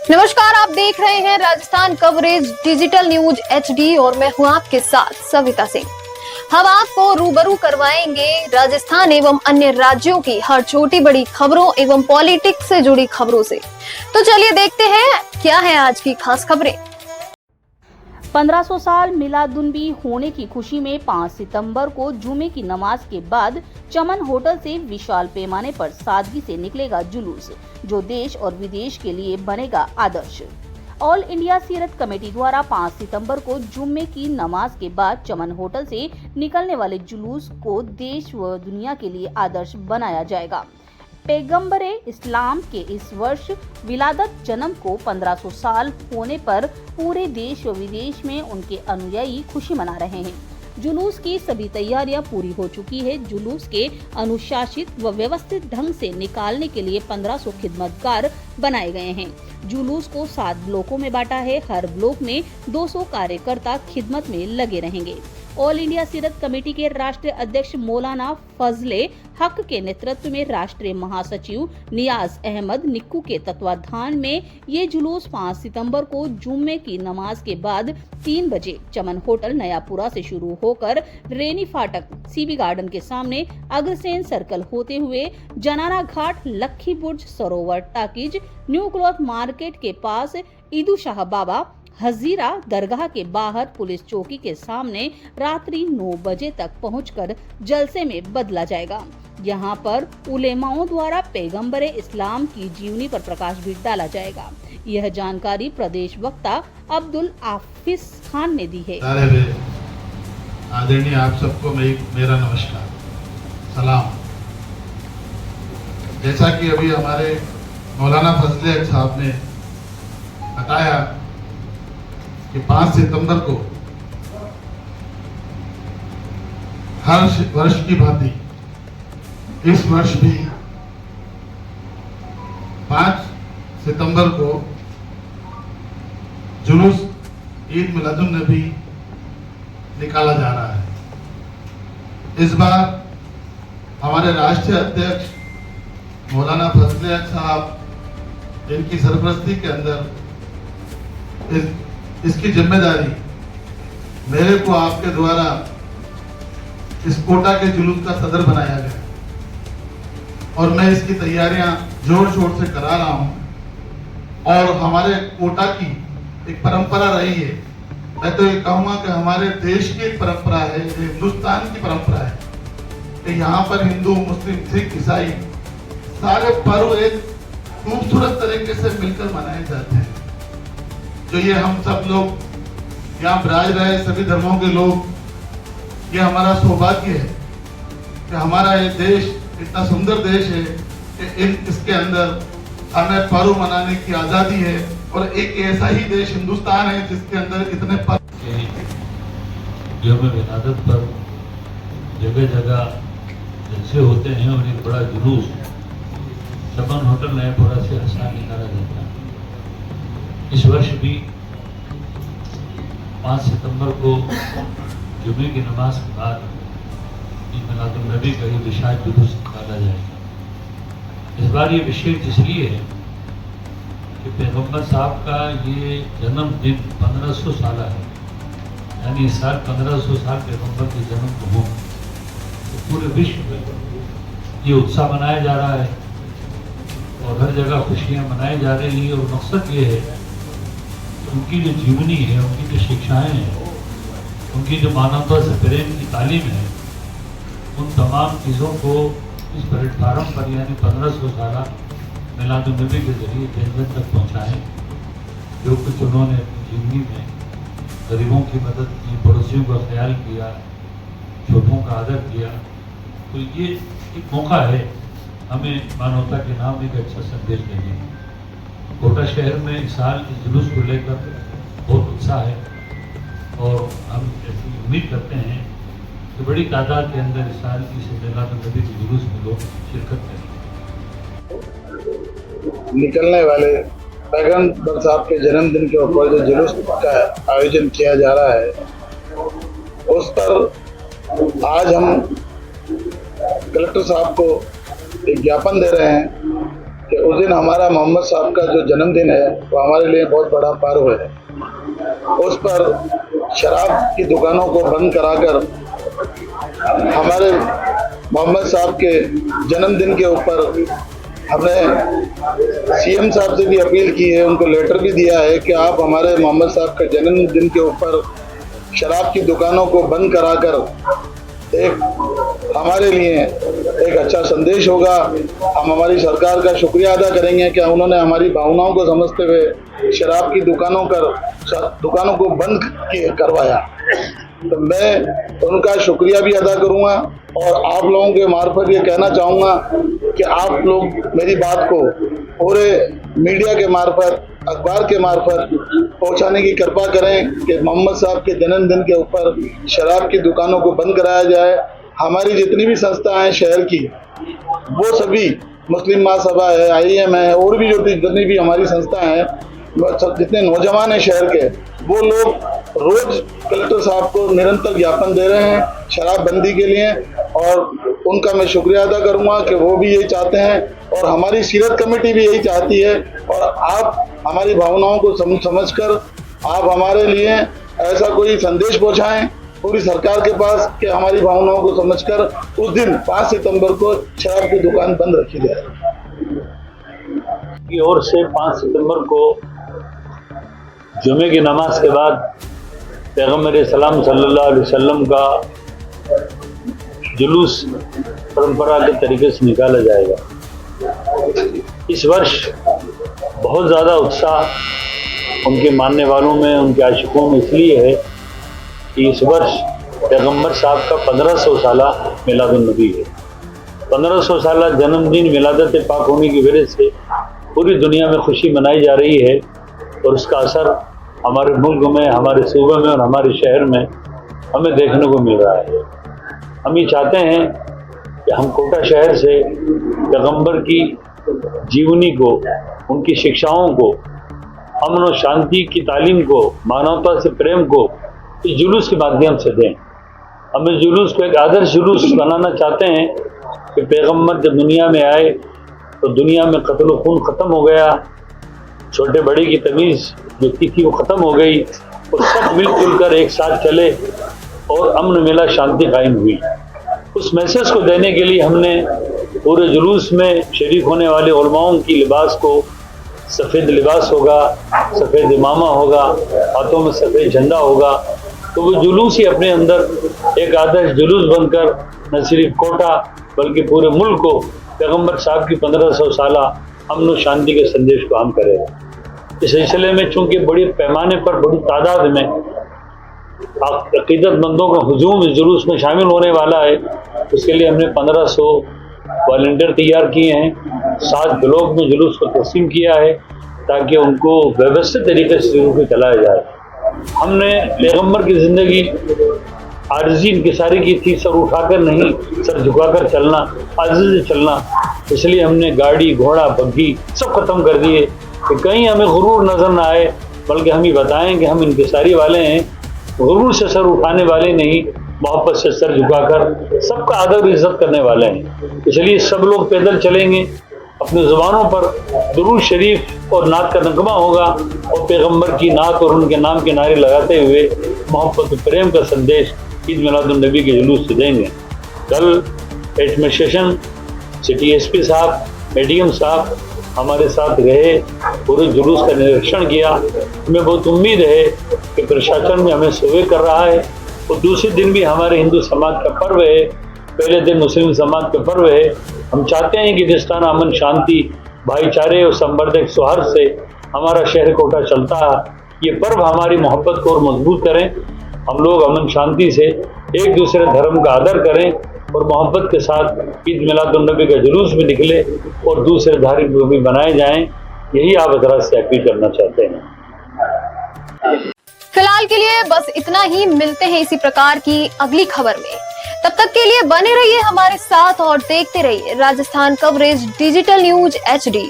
नमस्कार, आप देख रहे हैं Rajasthan coverage digital news HD और मैं हूं आपके साथ सविता सिंह। हम आपको रूबरू करवाएंगे राजस्थान एवं अन्य राज्यों की हर छोटी बड़ी खबरों एवं पॉलिटिक्स से जुड़ी खबरों से। तो चलिए देखते हैं क्या है आज की खास खबरें। 1500 साल मिलादुन्नबी होने की खुशी में 5 सितंबर को जुमे की नमाज के बाद चमन होटल से विशाल पैमाने पर सादगी से निकलेगा जुलूस, जो देश और विदेश के लिए बनेगा आदर्श। ऑल इंडिया सीरत कमेटी द्वारा 5 सितंबर को जुम्मे की नमाज के बाद चमन होटल से निकलने वाले जुलूस को देश व दुनिया के लिए आदर्श बनाया जाएगा। पैगंबरे इस्लाम के इस वर्ष विलादत जन्म को 1500 साल होने पर पूरे देश व विदेश में उनके अनुयायी खुशी मना रहे हैं। जुलूस की सभी तैयारियां पूरी हो चुकी है। जुलूस के अनुशासित व व्यवस्थित ढंग से निकालने के लिए 1500 खिदमतगार बनाए गए हैं। जुलूस को 7 ब्लॉकों में बांटा है। हर ब्लॉक में 200 कार्यकर्ता खिदमत में लगे रहेंगे। ऑल इंडिया सीरत कमेटी के राष्ट्रीय अध्यक्ष मौलाना फजले हक के नेतृत्व में राष्ट्रीय महासचिव नियाज अहमद निक्कू के तत्वाधान में ये जुलूस 5 सितंबर को जुम्मे की नमाज के बाद 3 बजे चमन होटल नयापुरा से शुरू होकर रेनी फाटक सीबी गार्डन के सामने अग्रसेन सर्कल होते हुए जनाना घाट, लक्खी बुर्ज, सरोवर टाकीज, न्यू क्लॉथ मार्केट के पास ईदू शाह बाबा हजीरा दरगाह के बाहर पुलिस चौकी के सामने रात्रि 9 बजे तक पहुंचकर जलसे में बदला जाएगा। यहां पर उलेमाओं द्वारा पैगंबरे इस्लाम की जीवनी पर प्रकाश भी डाला जाएगा। यह जानकारी प्रदेश वक्ता अब्दुल आफिस खान ने दी है। आदरणीय आप सबको मेरा नमस्कार, सलाम। जैसा कि अभी हमारे मौलाना फजले साहब ने बताया कि 5 सितंबर को हर वर्ष की भांति इस वर्ष भी 5 सितंबर को जुलूस ईद मिलादुन्नबी निकाला जा रहा है। इस बार हमारे राष्ट्रीय अध्यक्ष मौलाना फजले साहब इनकी सरपरस्ती के अंदर इसकी जिम्मेदारी मेरे को आपके द्वारा इस कोटा के जुलूस का सदर बनाया गया और मैं इसकी तैयारियां जोर शोर से करा रहा हूं। और हमारे कोटा की एक परंपरा रही है, मैं तो ये कहूंगा कि हमारे देश की एक परंपरा है, हिंदुस्तान की परंपरा है कि यहाँ पर हिंदू, मुस्लिम, सिख, ईसाई सारे पर्व एक खूबसूरत तरीके से मिलकर मनाए जाते हैं। जो ये हम सब लोग यहाँ विराज रहे सभी धर्मों के लोग, ये हमारा सौभाग्य है कि हमारा ये देश इतना सुंदर देश है कि इसके अंदर हमें पर्व मनाने की आजादी है। और एक ऐसा ही देश हिंदुस्तान है जिसके अंदर इतने पर्व यौम विलादत पर जगह जगह जलसे होते हैं और एक बड़ा जुलूस चमन होटल नयापुरा से हंसा निकाला जाता है। इस वर्ष भी 5 सितंबर को जुमे की नमाज के बाद ईद मिलादुन्नबी का ये विशाल जुलूस निकाला जाएगा। इस बार ये विशेष इसलिए है कि पैगंबर साहब का ये जन्मदिन 1500 साल है, यानी इस साल 1500 साल पैगंबर के जन्म को हो, तो पूरे विश्व में ये उत्साह मनाया जा रहा है और हर जगह खुशियाँ मनाई जा रही है। और मकसद ये है उनकी जो जीवनी है, उनकी जो शिक्षाएं हैं, उनकी जो मानवता से प्रेम की तालीम है, उन तमाम चीज़ों को इस प्लेटफार्म पर यानी 1500 साल मिलादुन्नबी के जरिए जन तक पहुँचाएँ। जो कुछ उन्होंने अपनी जीवनी में गरीबों की मदद की, पड़ोसियों का ख्याल किया, छोटों का आदर किया, तो ये एक मौका है हमें मानवता के नाम एक अच्छा संदेश देने का। कोटा शहर में इस साल इस जुलूस को लेकर बहुत उत्साह है और हम ऐसी उम्मीद करते हैं कि बड़ी तादाद के अंदर इस साल इस मिलादुन्नबी के जुलूस में लोग शिरकत करेंगे। निकलने वाले पैगंबर साहब के जन्मदिन के ऊपर जो जुलूस का आयोजन किया जा रहा है, उस पर आज हम कलेक्टर साहब को एक ज्ञापन दे रहे हैं कि उस दिन हमारा मोहम्मद साहब का जो जन्मदिन है वो हमारे लिए बहुत बड़ा पर्व है। उस पर शराब की दुकानों को बंद कराकर हमारे मोहम्मद साहब के जन्मदिन के ऊपर हमने सीएम साहब से भी अपील की है, उनको लेटर भी दिया है कि आप हमारे मोहम्मद साहब के जन्मदिन के ऊपर शराब की दुकानों को बंद कराकर एक हमारे लिए एक अच्छा संदेश होगा। हम हमारी सरकार का शुक्रिया अदा करेंगे कि उन्होंने हमारी भावनाओं को समझते हुए शराब की दुकानों को बंद करवाया। तो मैं उनका शुक्रिया भी अदा करूंगा और आप लोगों के मार्फत ये कहना चाहूँगा कि आप लोग मेरी बात को पूरे मीडिया के मार्फत, अखबार के मार्फत पहुंचाने की कृपा करें कि मोहम्मद साहब के जन्मदिन के ऊपर शराब की दुकानों को बंद कराया जाए। हमारी जितनी भी संस्थाएं हैं शहर की, वो सभी मुस्लिम महासभा है, IEM है, और भी जो जितनी भी हमारी संस्थाएं हैं, जितने नौजवान हैं शहर के, वो लोग रोज कलेक्टर साहब को निरंतर ज्ञापन दे रहे हैं शराबबंदी के लिए, और उनका मैं शुक्रिया अदा करूंगा कि वो भी यही चाहते हैं और हमारी सीरत कमेटी भी यही चाहती है। और आप हमारी भावनाओं को समझकर आप हमारे लिए ऐसा कोई संदेश पहुंचाएं पूरी सरकार के पास कि हमारी भावनाओं को समझकर उस दिन 5 सितंबर को शराब की दुकान बंद रखी जाए। की ओर से 5 सितंबर को जुमे की नमाज के बाद पैगम्बर सलाम सल्लल्लाहु अलैहि वसल्लम का जुलूस परंपरागत तरीके से निकाला जाएगा। इस वर्ष बहुत ज़्यादा उत्साह उनके मानने वालों में, उनके आशिकों में इसलिए है कि इस वर्ष पैगम्बर साहब का 1500 साला मिलादुन्नबी है। 1500 साला जन्मदिन मिलादत पाक होने की वजह से पूरी दुनिया में खुशी मनाई जा रही है और उसका असर हमारे मुल्क में, हमारे सूबे में और हमारे शहर में हमें देखने को मिल रहा है। हम ये चाहते हैं कि हम कोटा शहर से पैगम्बर की जीवनी को, उनकी शिक्षाओं को, अमन और शांति की तालीम को, मानवता से प्रेम को इस जुलूस के माध्यम से दें। हम इस जुलूस को एक आदर्श जुलूस बनाना चाहते हैं कि पैगम्बर जब दुनिया में आए तो दुनिया में कत्ल खून ख़त्म हो गया, छोटे बड़े की तमीज़ जो थी वो ख़त्म हो गई और सब मिलजुल कर एक साथ चले और अमन मिला, शांति कायम हुई। उस मैसेज को देने के लिए हमने पूरे जुलूस में शरीक होने वाले उलमाओं की लिबास को, सफ़ेद लिबास होगा, सफ़ेद इमामा होगा, हाथों में सफ़ेद झंडा होगा, तो वो जुलूस ही अपने अंदर एक आदर्श जुलूस बनकर न सिर्फ कोटा बल्कि पूरे मुल्क को पैगम्बर साहब की 1500 साला अमन और शांति के संदेश को हम करेगा। इस सिलसिले में चूँकि बड़ी पैमाने पर, बड़ी तादाद में अक़ीदतमंदों का हुजूम इस जुलूस में शामिल होने वाला है, उसके लिए हमने 1500 वॉलंटियर तैयार किए हैं। 7 ब्लॉक में जुलूस को तकसीम किया है ताकि उनको व्यवस्थित तरीके से जुलूस को चलाया जाए। हमने पैगम्बर की ज़िंदगी आर्जी इंकिसारी की थी, सर उठाकर नहीं, सर झुकाकर चलना, आजिज़ से चलना। इसलिए हमने गाड़ी, घोड़ा, बग्घी सब ख़त्म कर दिए कि कहीं हमें गुरूर नज़र ना आए, बल्कि हम ही बताएं कि हम इंकिसारी वाले हैं, गुरूर से सर उठाने वाले नहीं, मोहब्बत से सर झुकाकर सबका आदर इज्जत करने वाले हैं। इसलिए सब लोग पैदल चलेंगे, अपनी ज़ुबानों पर दुरूद शरीफ और नात का नगमा होगा और पैगम्बर की नात और उनके नाम के नारे लगाते हुए मोहब्बत प्रेम का संदेश ईद मिलादुन्नबी के जुलूस से देंगे। कल एडमिनिस्ट्रेशन, सिटी SP साहब, मेडियम साहब हमारे साथ रहे, पूरे जुलूस का निरीक्षण किया। हमें बहुत उम्मीद है कि प्रशासन में हमें सर्वे कर रहा है और दूसरे दिन भी हमारे हिंदू समाज का पर्व है, पहले दिन मुस्लिम समाज का पर्व है। हम चाहते हैं कि जिस तरह अमन, शांति, भाईचारे और संवर्धक सौहार्द से हमारा शहर कोटा चलता है, ये पर्व हमारी मोहब्बत को और मजबूत करें। हम लोग अमन शांति से एक दूसरे धर्म का आदर करें और मोहब्बत के साथ ईद मिलादुन्नबी का जुलूस भी निकले और दूसरे धार्मिक भी बनाए जाएं। यही आप हज़रात से अपील करना चाहते हैं। फिलहाल के लिए बस इतना ही, मिलते हैं इसी प्रकार की अगली खबर में। तब तक के लिए बने रहिए हमारे साथ और देखते रहिए Rajasthan coverage digital news HD।